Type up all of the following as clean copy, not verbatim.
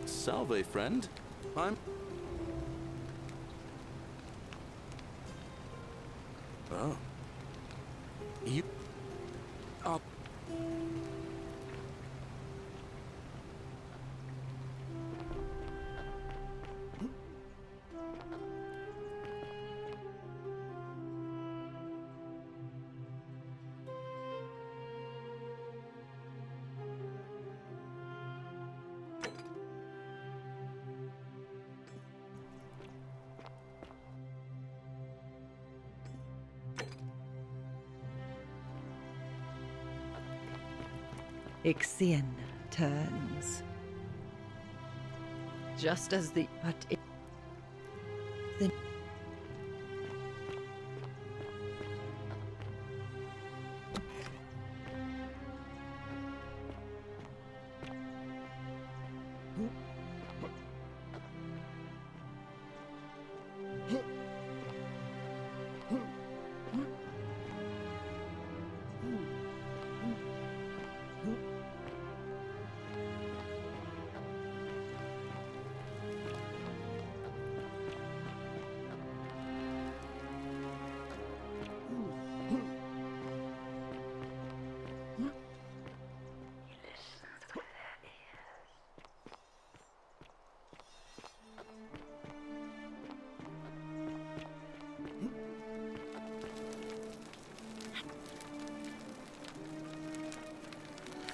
Salve, friend. I'm... Oh. You... Oh. Ixion turns. Just as the... But it... The...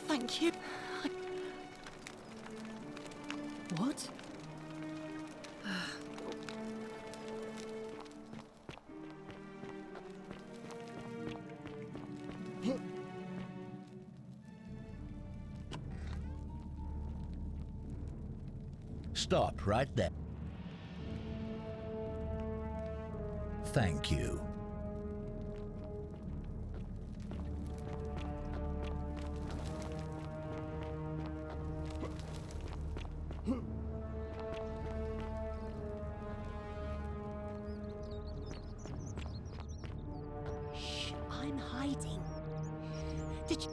Thank you. What? Stop right there. Thank you. Shh, I'm hiding. Did you...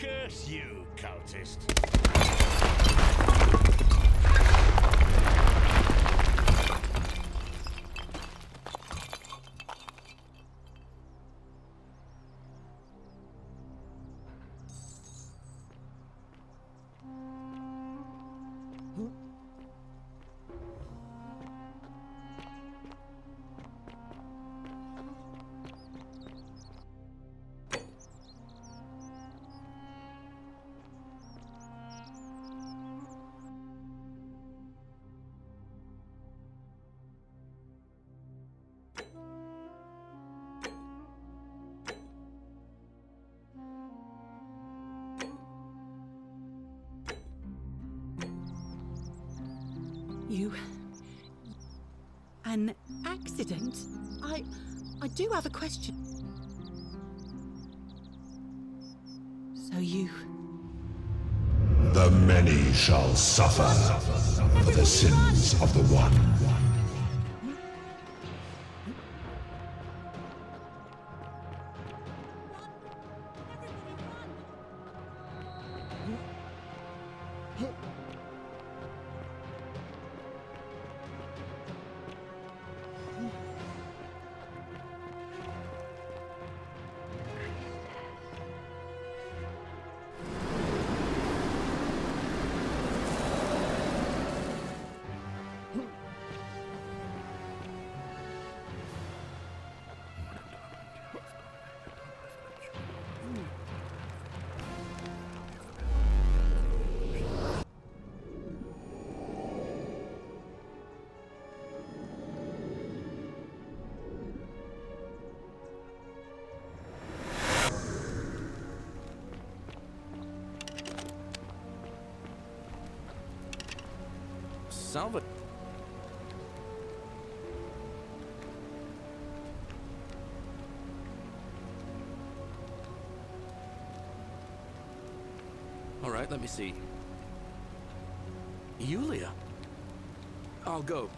Curse you, cultist. You... An accident? I do have a question. So you... The many shall suffer for the sins of the one. Salve. All right, let me see. Yulia. I'll go.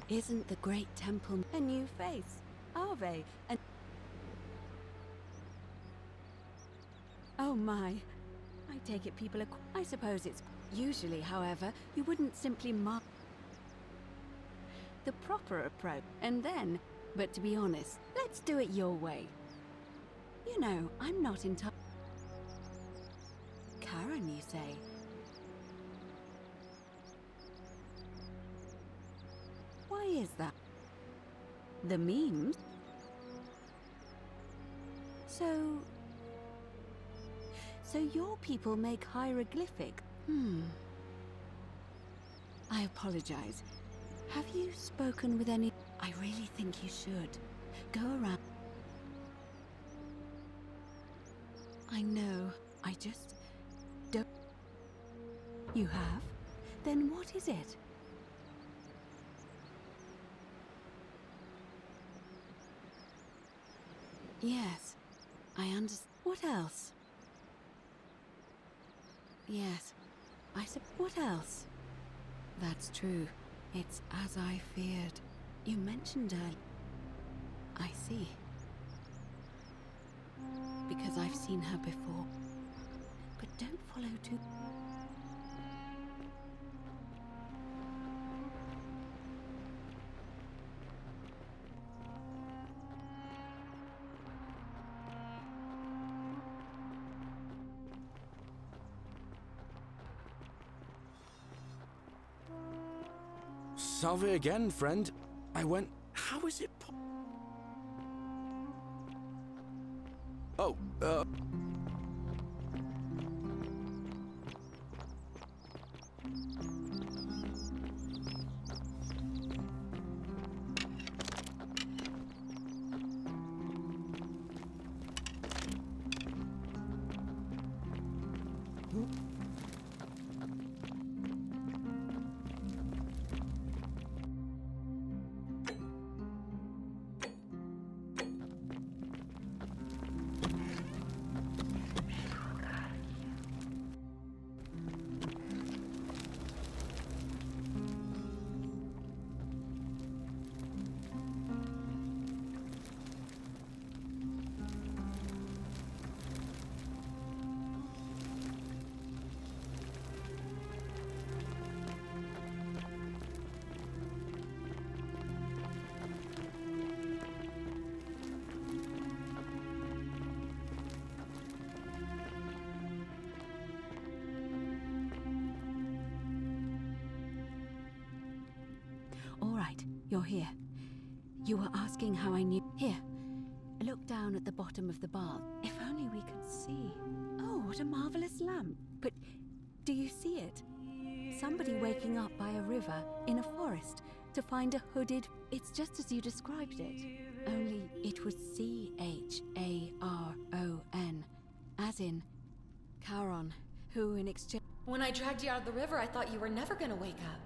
Isn't the great temple a new face? Ave, and oh my. I take it people are. I suppose it's. Usually, however, you wouldn't simply mark the proper approach and then. But to be honest, let's do it your way. You know, I'm not entirely. Karen, you say? Why is that? The memes? So your people make hieroglyphic? I apologize. Have you spoken with any? I really think you should. Go around. I know. I just don't. You have? Then what is it? Yes, I understand. What else? Yes, what else? That's true. It's as I feared. You mentioned her. I see. Because I've seen her before. But don't follow too. Salve again, friend. I went... How is it Oh, All right, you're here. You were asking how I knew. Here, look down at the bottom of the bath. If only we could see. Oh, what a marvelous lamp. But do you see it? Somebody waking up by a river in a forest to find a hooded... It's just as you described it. Only it was C-H-A-R-O-N. As in, Charon, who in exchange... When I dragged you out of the river, I thought you were never gonna wake up.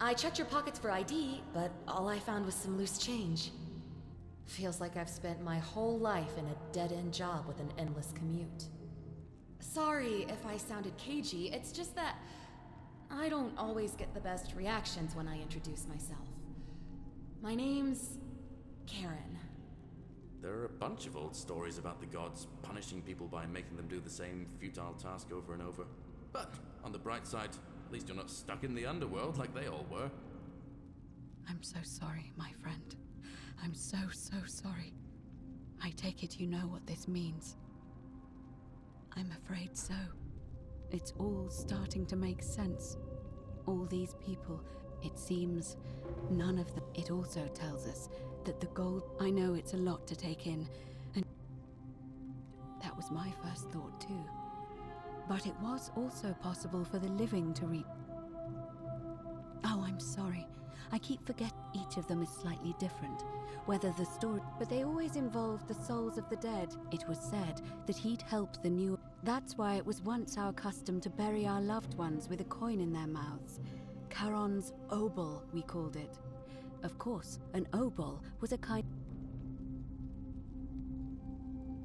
I checked your pockets for ID, but all I found was some loose change. Feels like I've spent my whole life in a dead-end job with an endless commute. Sorry if I sounded cagey, it's just that I don't always get the best reactions when I introduce myself. My name's Karen. there are a bunch of old stories about the gods punishing people by making them do the same futile task over and over. But on the bright side, at least you're not stuck in the underworld like they all were. I'm so sorry, my friend. I'm so sorry. I take it you know what this means. I'm afraid so. It's all starting to make sense. All these people, it seems none of them. It also tells us that the gold... I know it's a lot to take in, and that was my first thought too. But it was also possible for the living to reap. I'm sorry. I keep forgetting each of them is slightly different. Whether the story... But they always involved the souls of the dead. It was said that he'd help the new... That's why it was once our custom to bury our loved ones with a coin in their mouths. Charon's obol, we called it. Of course, an obol was a kind...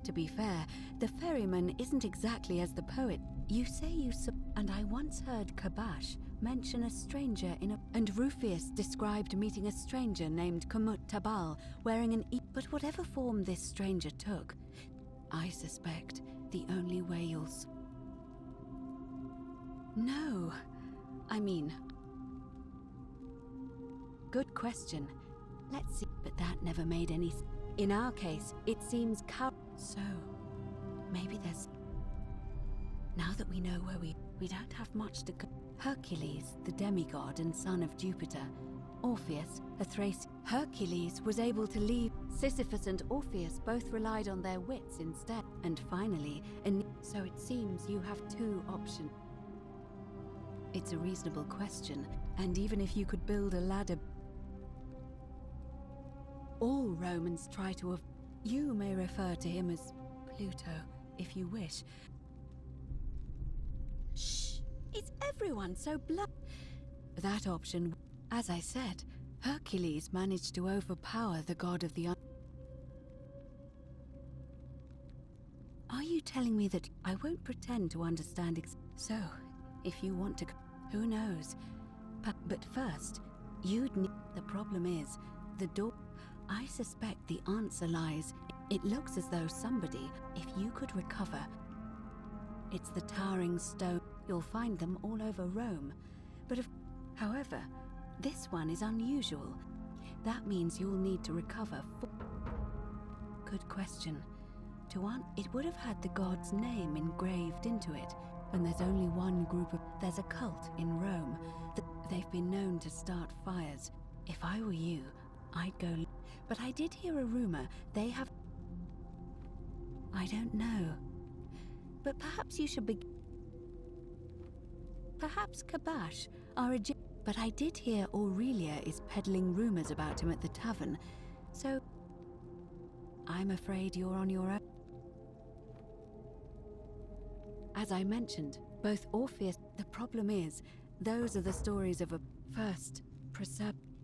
To be fair, the ferryman isn't exactly as the poet. You say you and I once heard Kabash mention a stranger in a... And Rufius described meeting a stranger named Kumut Tabal wearing an But whatever form this stranger took, I suspect the only way you'll... No. I mean... Good question. Let's see. But that never made any... In our case, it seems So, maybe there's... Now that we know where we don't have much to go. Hercules, the demigod and son of Jupiter. Orpheus, a Thracian. Hercules was able to leave. Sisyphus and Orpheus both relied on their wits instead. And finally, so it seems you have two options. It's a reasonable question, and even if you could build a ladder... All Romans try to... You may refer to him as Pluto, if you wish. Shh! Is everyone so That option... As I said, Hercules managed to overpower the god of the... Are you telling me that... I won't pretend to understand So, if you want to... Who knows? But first, you'd need... The problem is, the door... I suspect the answer lies... It looks as though somebody, if you could recover... It's the towering stone. You'll find them all over Rome. But however, this one is unusual. That means you'll need to recover... Good question. It would have had the god's name engraved into it. And there's only one group of... There's a cult in Rome. They've been known to start fires. If I were you, I'd go... But I did hear a rumor they have... I don't know. But perhaps you should Perhaps Kabash, our But I did hear Aurelia is peddling rumors about him at the tavern. So... I'm afraid you're on your own. As I mentioned, both Orpheus... The problem is, those are the stories of a... First,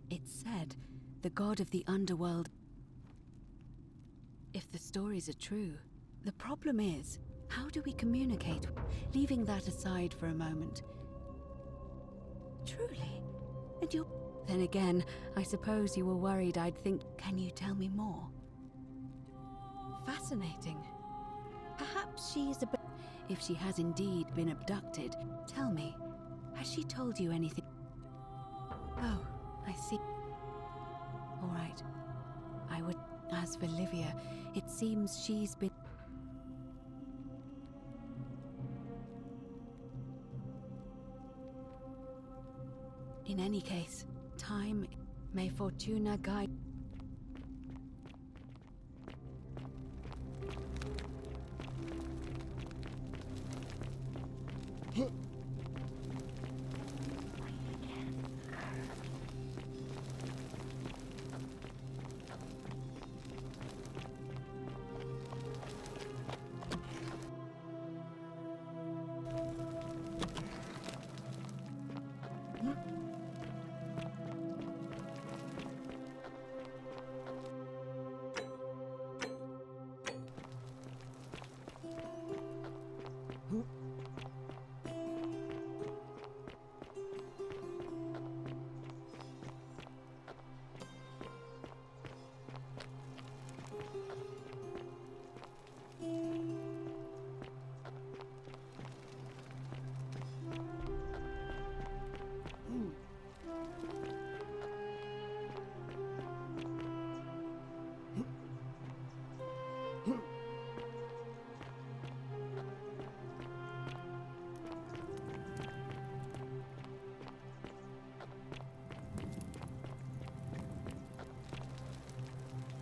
It's said, the god of the underworld... If the stories are true, the problem is, how do we communicate? Leaving that aside for a moment. Truly? And you're... Then again, I suppose you were worried I'd think... Can you tell me more? Fascinating. Perhaps she's a... If she has indeed been abducted, tell me, has she told you anything? Oh, I see. All right. I would... As for Livia, it seems she's been... In any case, time... May Fortuna guide...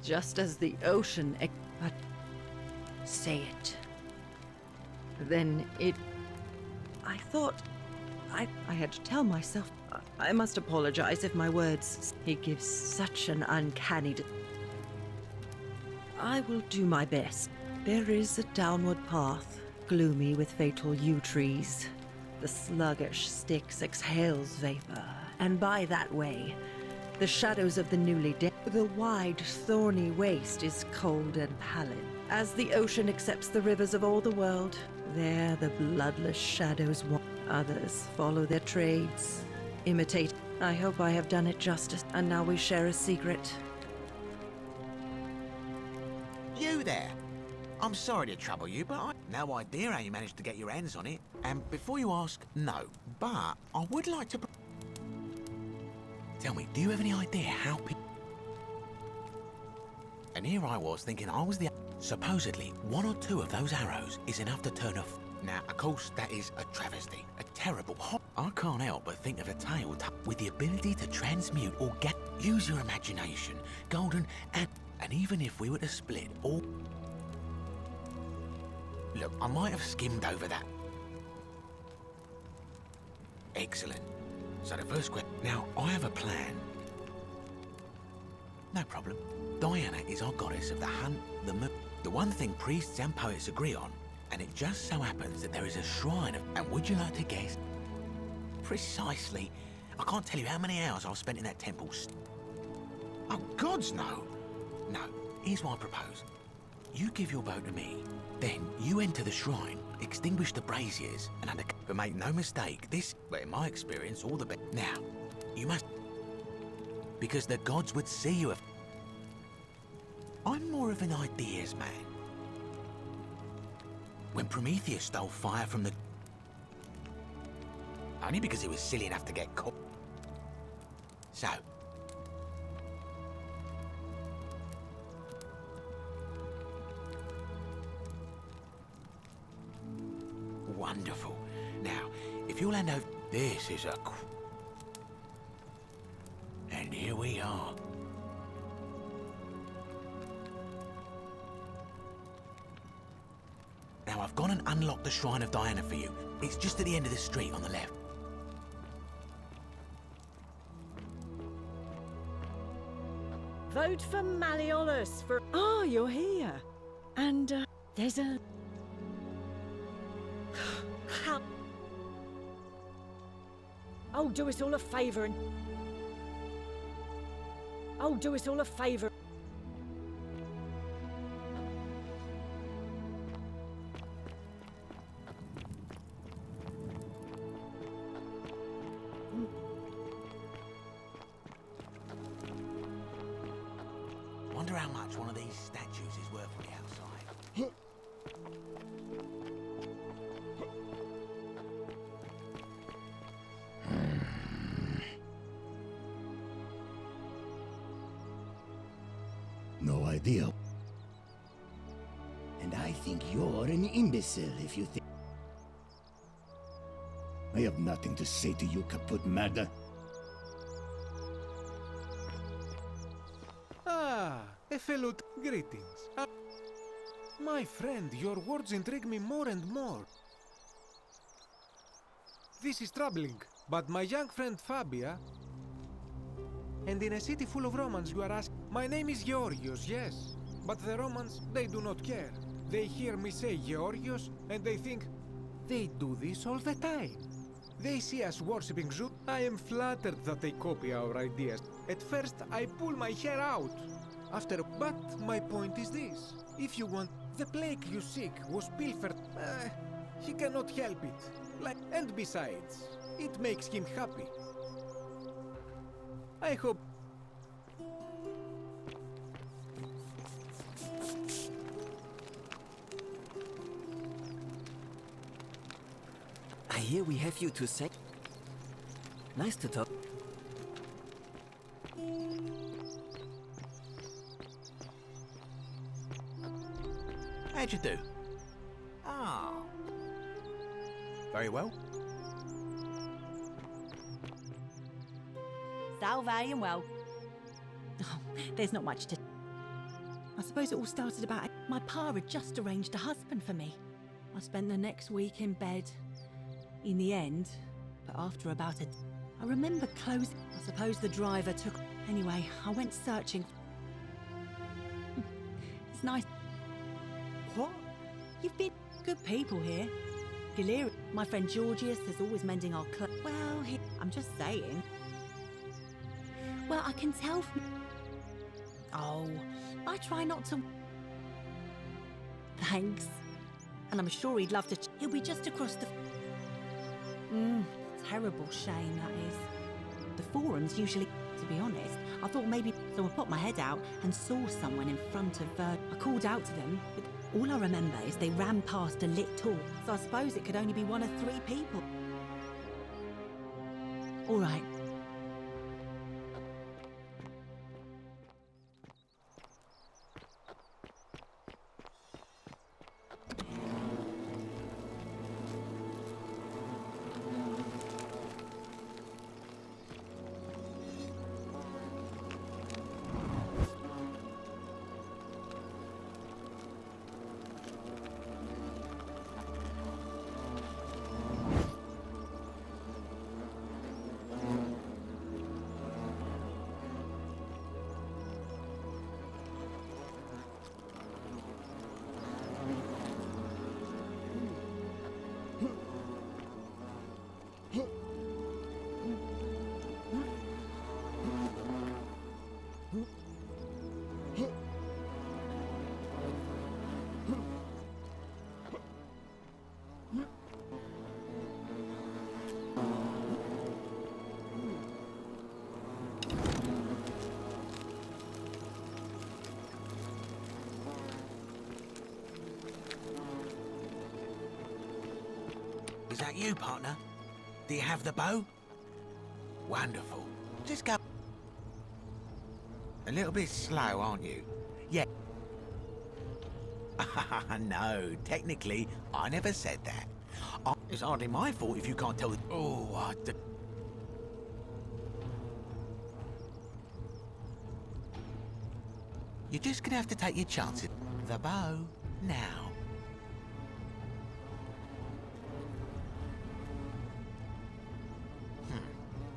Just as the ocean... But... Say it. Then it... I thought... I had to tell myself... I must apologize if my words... He gives such an uncanny... I will do my best. There is a downward path, gloomy with fatal yew trees. The sluggish Styx exhales vapor, and by that way, the shadows of the newly dead... The wide, thorny waste is cold and pallid. As the ocean accepts the rivers of all the world, there the bloodless shadows walk. Others follow their trades, imitate. I hope I have done it justice, and now we share a secret. You there! I'm sorry to trouble you, but I've no idea how you managed to get your hands on it. And before you ask, no. But I would like to... Tell me, do you have any idea how people... And here I was thinking I was the... Supposedly, 1 or 2 of those arrows is enough to turn off. Now, of course, that is a travesty. A terrible... I can't help but think of a tale with the ability to transmute or get... Use your imagination, golden, and even if we were to split all... Look, I might have skimmed over that. Excellent. So the first question... Now, I have a plan. No problem. Diana is our goddess of the hunt, the moon. The one thing priests and poets agree on, and it just so happens that there is a shrine of... And would you like to guess? Precisely. I can't tell you how many hours I've spent in that temple. Oh, gods, no. No, here's what I propose. You give your bow to me, then you enter the shrine, extinguish the braziers, and but make no mistake, this, but in my experience, all the best. Now, you must... Because the gods would see you if... I'm more of an ideas man. When Prometheus stole fire from the... Only because he was silly enough to get caught. So... Wonderful. Now, if you'll hand over... This is a... And here we are. Now, I've gone and unlocked the Shrine of Diana for you. It's just at the end of the street on the left. Vote for Malleolus for... Oh, you're here. And, there's a... How... Oh, do us all a favour and... Oh, do us all a favour. Wonder how much one of these statues is worth on the outside. No idea. And I think you're an imbecile if you think... I have nothing to say to you, kaput merda. Ah, a fellow... Greetings. My friend, your words intrigue me more and more. This is troubling, but my young friend Fabia... And in a city full of Romans, you are asking... My name is Georgios, yes. But the Romans, they do not care. They hear me say Georgios, and they think... They do this all the time. They see us worshipping Zeus. I am flattered that they copy our ideas. At first, I pull my hair out. But my point is this. If you want... The plague you seek was pilfered... he cannot help it. And besides, it makes him happy. I hope... I hear we have you to say... Nice to talk. How'd you do? Ah. Very well. Salve and well. Oh, there's not much to... I suppose it all started about... My pa had just arranged a husband for me. I spent the next week in bed. In the end, but after about a... I remember closing. I suppose the driver took... Anyway, I went searching. It's nice. What? You've been good people here. Galerius, my friend Georgius is always mending our clothes. Well, I'm just saying. Well, I can tell from... Oh, I try not to... Thanks. And I'm sure he'd love to... He'll be just across the... Terrible shame, that is. The forums usually... To be honest, I thought maybe... So I put my head out and saw someone in front of... I called out to them, but all I remember is they ran past a lit torch. So I suppose it could only be one of 3 people. All right. Is that you, partner? Do you have the bow? Wonderful. Just go... A little bit slow, aren't you? Yeah. No, technically, I never said that. It's hardly my fault if you can't tell the... Oh, You're just gonna have to take your chances. The bow, now.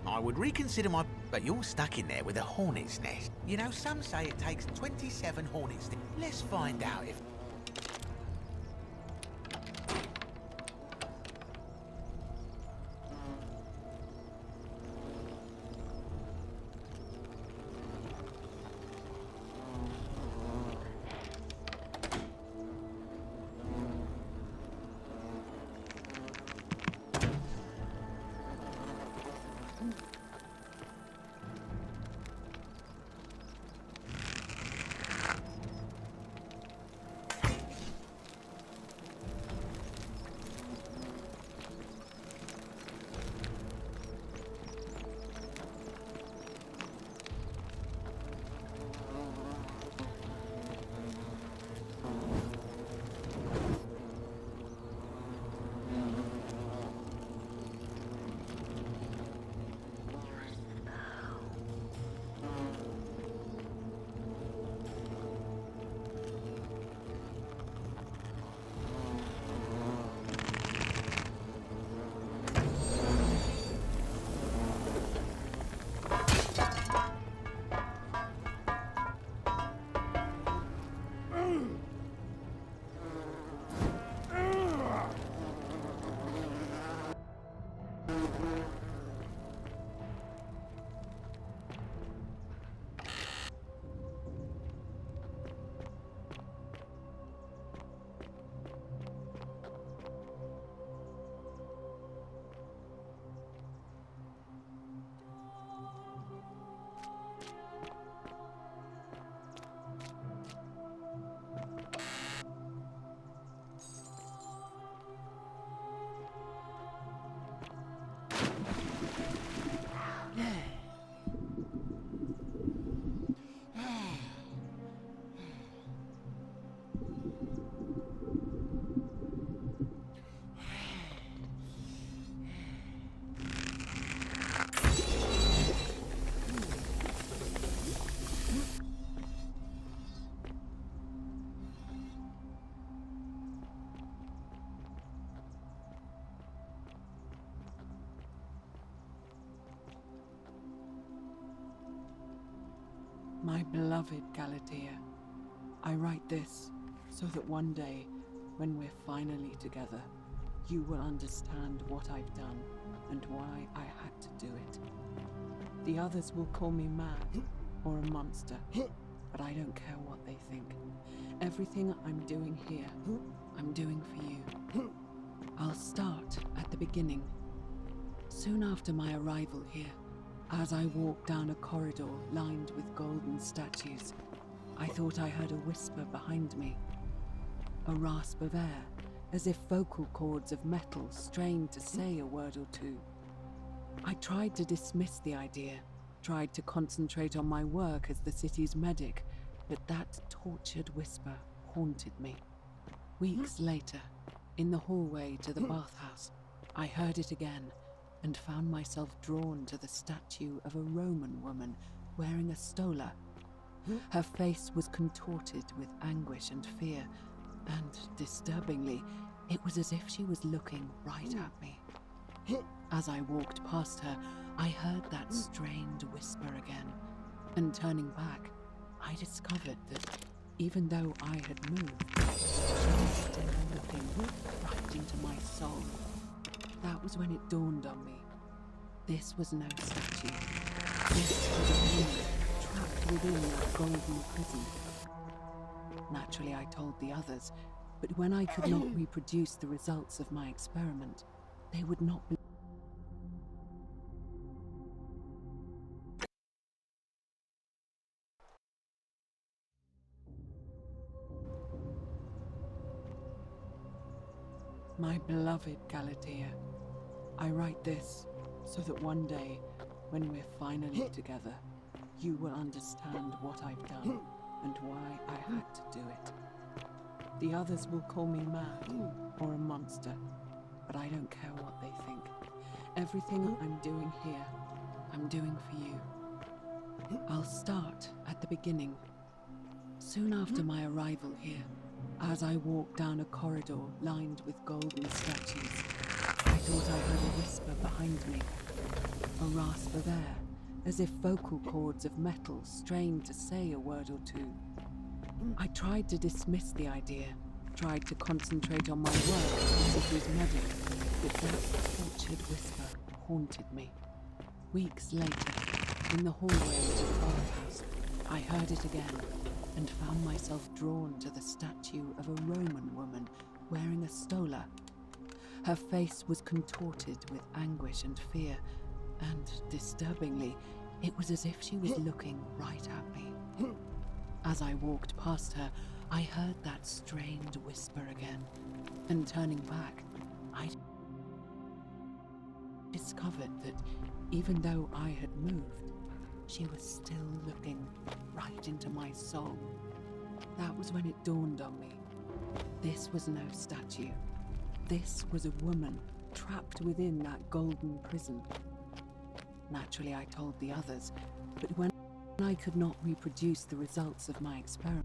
I would reconsider my... But you're stuck in there with a hornet's nest. You know, some say it takes 27 hornets' nests. Let's find out if... My beloved Galatea, I write this so that one day, when we're finally together, you will understand what I've done and why I had to do it. The others will call me mad or a monster, but I don't care what they think. Everything I'm doing here, I'm doing for you. I'll start at the beginning. Soon after my arrival here, as I walked down a corridor lined with golden statues, I thought I heard a whisper behind me. A rasp of air, as if vocal cords of metal strained to say a word or two. I tried to dismiss the idea, tried to concentrate on my work as the city's medic, but that tortured whisper haunted me. Weeks later, in the hallway to the bathhouse, I heard it again and found myself drawn to the statue of a Roman woman wearing a stola. Her face was contorted with anguish and fear, and disturbingly, it was as if she was looking right at me. As I walked past her, I heard that strained whisper again, and turning back, I discovered that even though I had moved, she was still looking right into my soul. That was when it dawned on me. This was no statue. This was a woman trapped within that golden prison. Naturally, I told the others, but when I could not reproduce the results of my experiment, they would not believe. My beloved Galatea, I write this so that one day, when we're finally together, you will understand what I've done and why I had to do it. The others will call me mad or a monster, but I don't care what they think. Everything I'm doing here, I'm doing for you. I'll start at the beginning. Soon after my arrival here, as I walked down a corridor lined with golden statues, I thought I heard a whisper behind me. A rasp of air, as if vocal cords of metal strained to say a word or two. I tried to dismiss the idea, tried to concentrate on my work as the city's medic, but that tortured whisper haunted me. Weeks later, in the hallway to the bathhouse, I heard it again and found myself drawn to the statue of a Roman woman wearing a stola. Her face was contorted with anguish and fear, and disturbingly, it was as if she was looking right at me. As I walked past her, I heard that strained whisper again, and turning back, I discovered that even though I had moved, she was still looking right into my soul. That was when it dawned on me. This was no statue. This was a woman trapped within that golden prison. Naturally, I told the others, but when I could not reproduce the results of my experiment,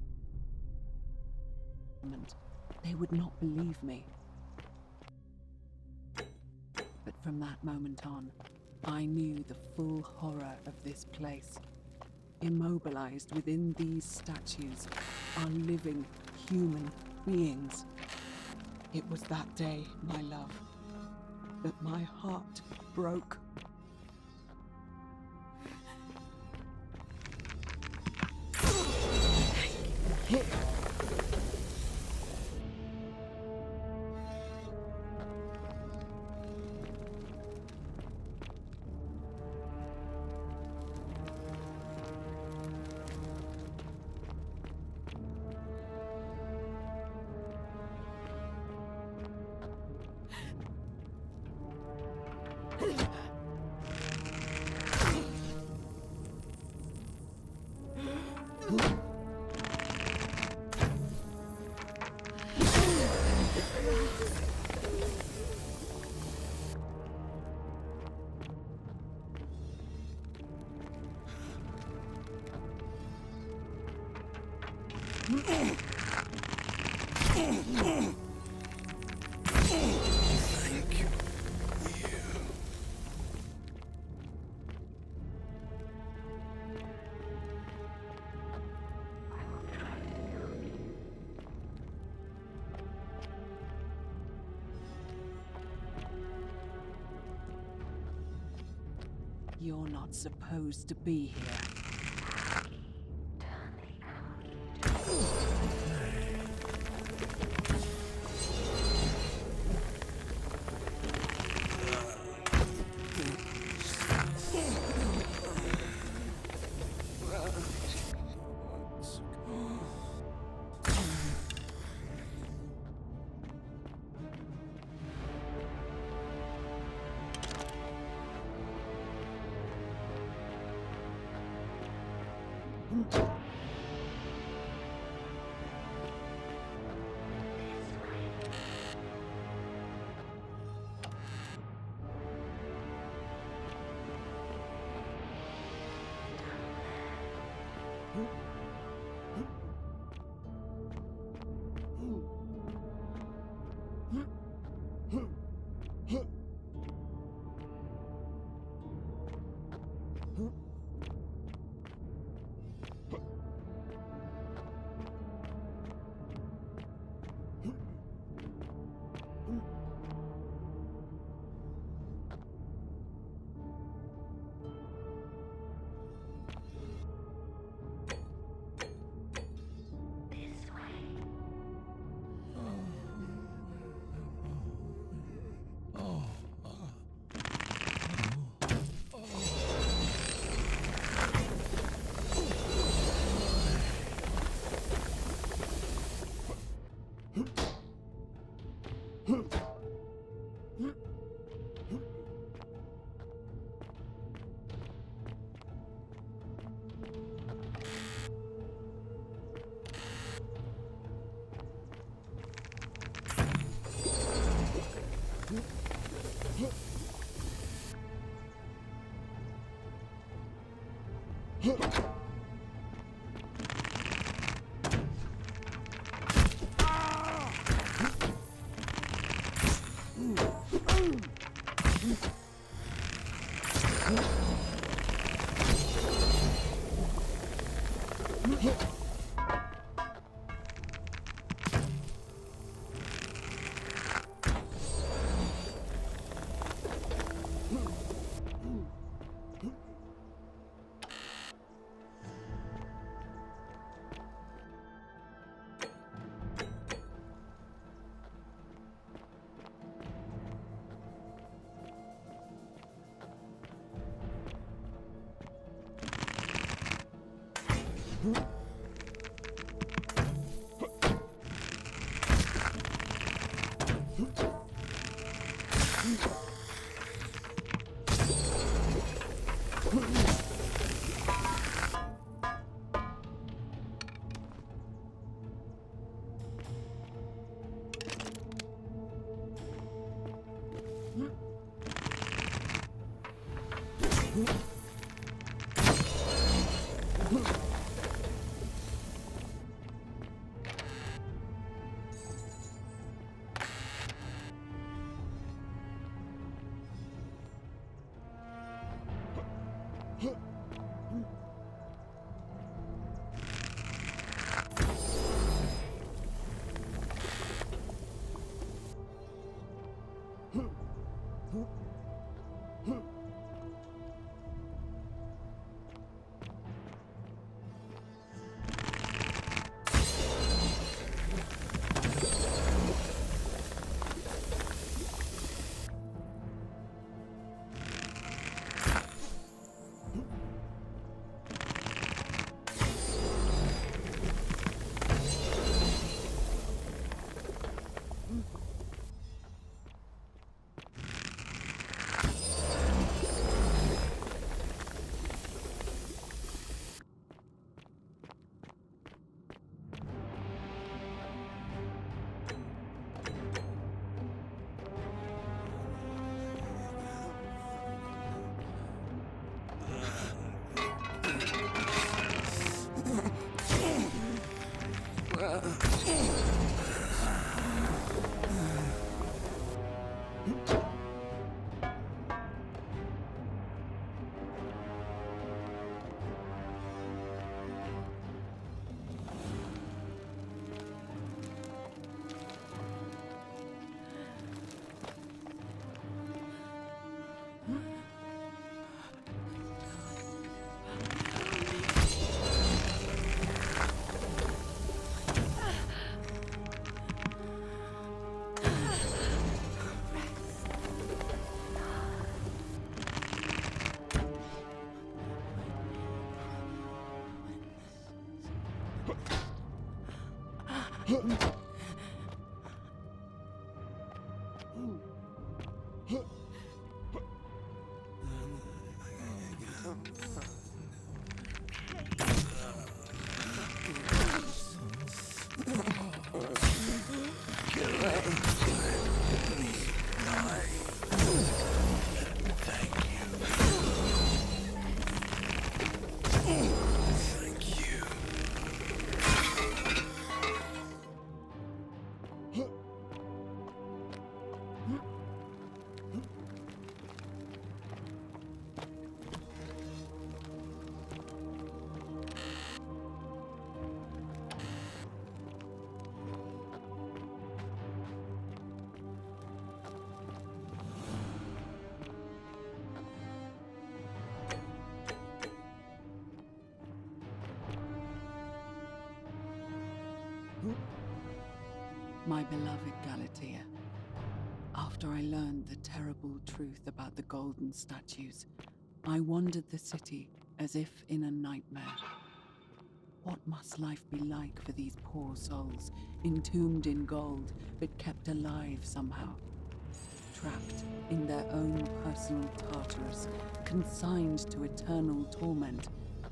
they would not believe me. But from that moment on, I knew the full horror of this place. Immobilized within these statues are living human beings. It was that day, my love, that my heart broke. You're not supposed to be here. My beloved Galatea, after I learned the terrible truth about the golden statues, I wandered the city as if in a nightmare. What must life be like for these poor souls, entombed in gold, but kept alive somehow? Trapped in their own personal Tartarus, consigned to eternal torment,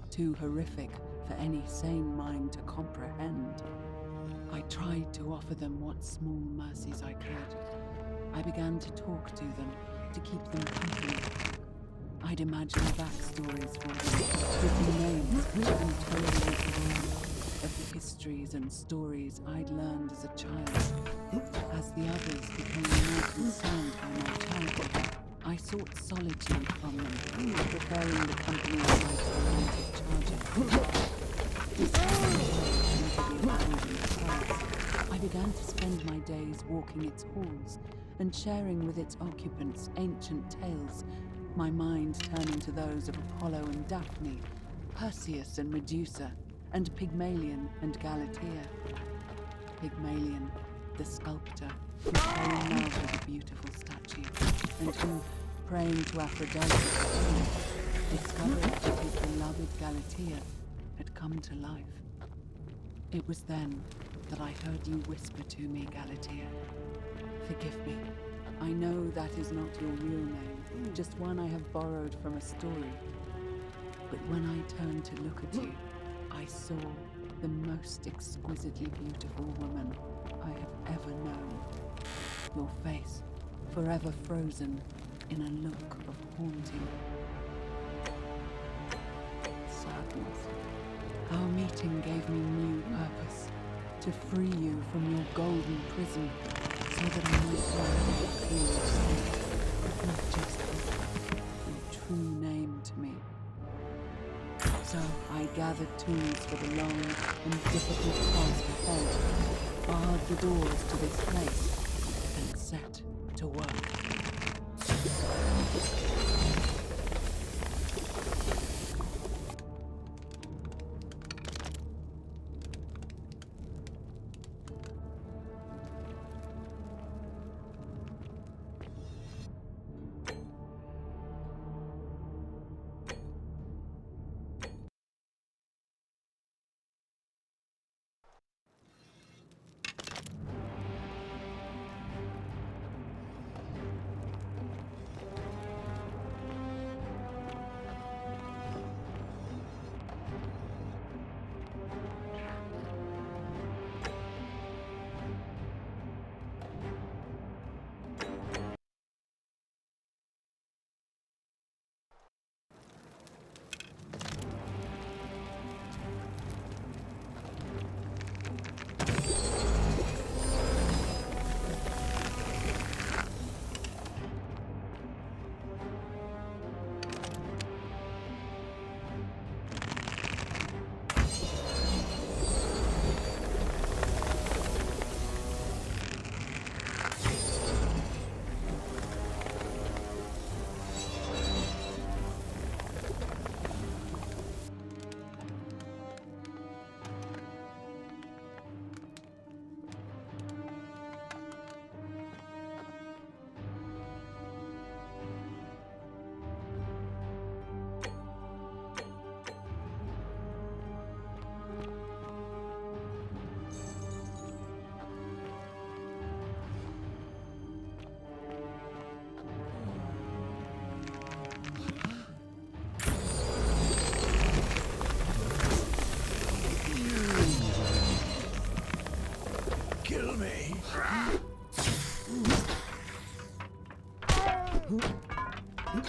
too horrific for any sane mind to comprehend. I tried to offer them what small mercies I could. I began to talk to them, to keep them company. I'd imagine backstories for them, with names which had been told me of the histories and stories I'd learned as a child. As the others became more concerned by my childhood, I sought solitude from them, preferring the company of my tormented charges. I began to spend my days walking its halls and sharing with its occupants ancient tales, my mind turning to those of Apollo and Daphne, Perseus and Medusa, and Pygmalion and Galatea. Pygmalion, the sculptor, who fell in love with a beautiful statue, and who, praying to Aphrodite, discovered that his beloved Galatea had come to life. It was then that I heard you whisper to me, Galatea. Forgive me. I know that is not your real name, just one I have borrowed from a story. But when I turned to look at you, I saw the most exquisitely beautiful woman I have ever known. Your face, forever frozen in a look of haunting sadness. Our meeting gave me new purpose, to free you from your golden prison, so that I might finally feel safe, not just your true name to me. So I gathered tools for the long and difficult task ahead, barred the doors to this place, and set to work. Make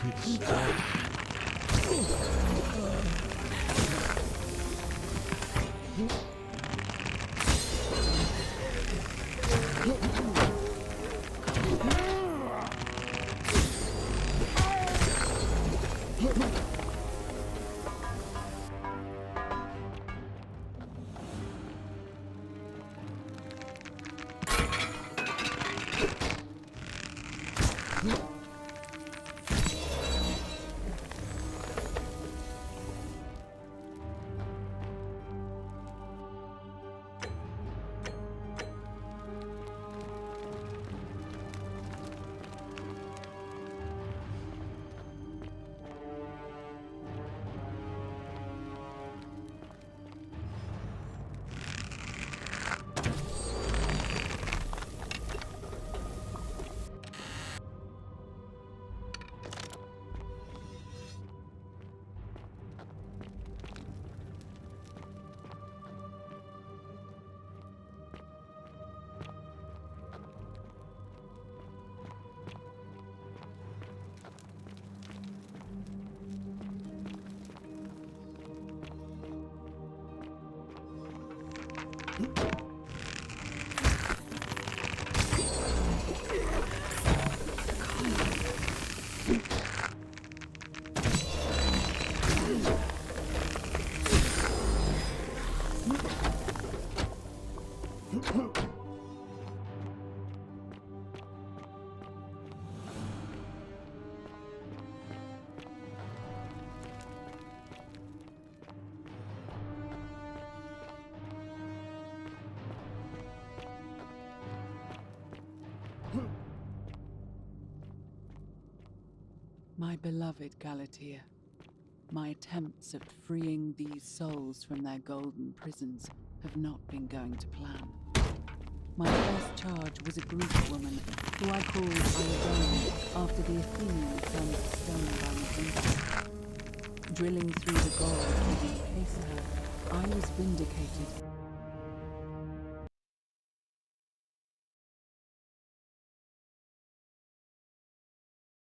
it stop. My beloved Galatea, my attempts at freeing these souls from their golden prisons have not been going to plan. My first charge was a Greek woman who I called Iodine after the Athenian turned to stone by Medusa. Drilling through the gold to encase her, I was vindicated